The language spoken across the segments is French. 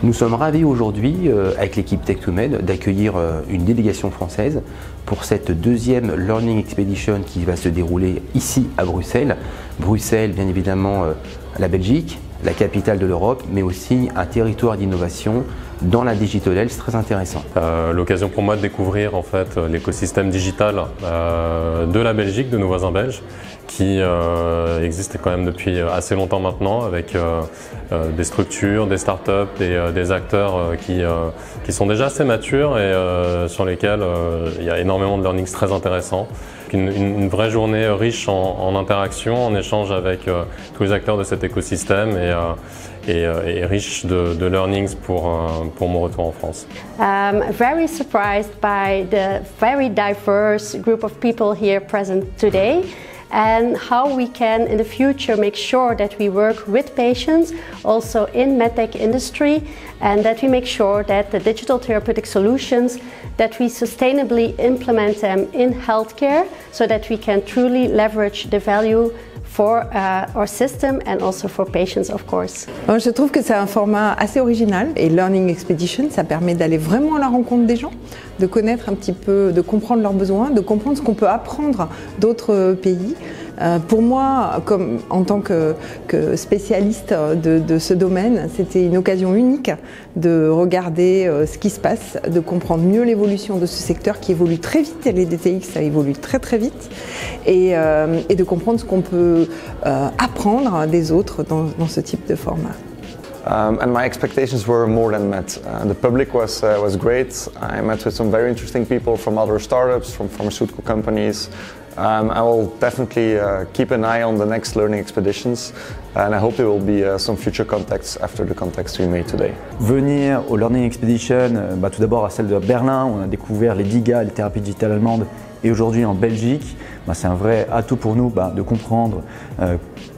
Nous sommes ravis aujourd'hui, avec l'équipe Tech2Med, d'accueillir une délégation française pour cette deuxième Learning Expedition qui va se dérouler ici à Bruxelles. Bruxelles, bien évidemment, la Belgique, la capitale de l'Europe, mais aussi un territoire d'innovation dans la Digital Health très intéressant. L'occasion pour moi de découvrir en fait l'écosystème digital de la Belgique, de nos voisins belges, qui existe quand même depuis assez longtemps maintenant, avec des structures, des startups, des acteurs qui sont déjà assez matures et sur lesquels il y a énormément de learnings très intéressants. Une vraie journée riche en interactions, en échange avec tous les acteurs de cet écosystème et riche de learnings pour mon retour en France. Very surprised by the very diverse group of people here present today, and how we can in the future make sure that we work with patients also in medtech industry, and that we make sure that the digital therapeutic solutions, that we sustainably implement them in healthcare so that we can truly leverage the value for our system and also for patients, of course. Je trouve que c'est un format assez original, et Learning Expedition, ça permet d'aller vraiment à la rencontre des gens, de connaître un petit peu, de comprendre leurs besoins, de comprendre ce qu'on peut apprendre d'autres pays. Pour moi, en tant que spécialiste de ce domaine, c'était une occasion unique de regarder ce qui se passe, de comprendre mieux l'évolution de ce secteur qui évolue très vite. Les DTX, ça évolue très très vite, et de comprendre ce qu'on peut apprendre des autres dans ce type de format. And my expectations were more than met. The public was great. I met with some very interesting people from other startups, from pharmaceutical companies. I will definitely keep an eye on the next learning expeditions, and I hope there will be some future contacts after the contacts we made today. Venir au Learning Expedition, tout d'abord à celle de Berlin, où on a découvert les DIGA, les thérapies digitales allemandes, et aujourd'hui en Belgique, c'est un vrai atout pour nous de comprendre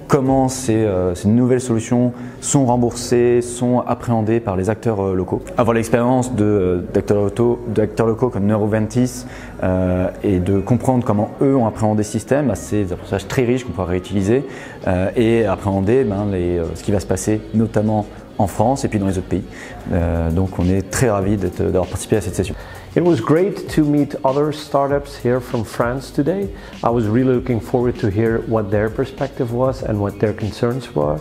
comment ces nouvelles solutions sont remboursées, sont appréhendées par les acteurs locaux. Avoir l'expérience d'acteurs locaux comme Neuroventis et de comprendre comment eux ont appréhendé ce système, c'est des apprentissages très riches qu'on pourra réutiliser et appréhender ce qui va se passer notamment en France et puis dans les autres pays. Donc on est très ravis d'avoir participé à cette session. It was great to meet other startups here from France today. I was really looking forward to hear what their perspective was and what their concerns were.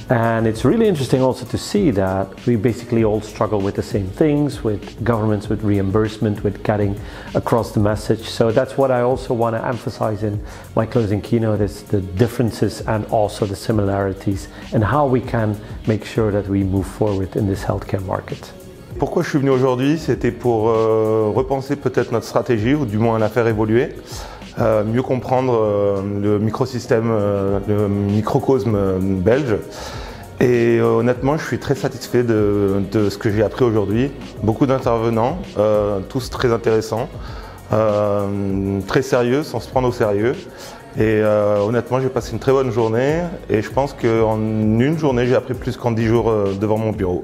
And it's really interesting also to see that we basically all struggle with the same things, with governments, with reimbursement, with getting across the message. So that's what I also want to emphasize in my closing keynote, is the differences and also the similarities, and how we can make sure that we move forward in this healthcare market. Pourquoi je suis venu aujourd'hui, c'était pour repenser peut-être notre stratégie, ou du moins la faire évoluer, mieux comprendre le microsystème, le microcosme belge. Et honnêtement, je suis très satisfait de ce que j'ai appris aujourd'hui. Beaucoup d'intervenants, tous très intéressants, très sérieux, sans se prendre au sérieux. Et honnêtement, j'ai passé une très bonne journée, et je pense qu'en une journée, j'ai appris plus qu'en 10 jours devant mon bureau.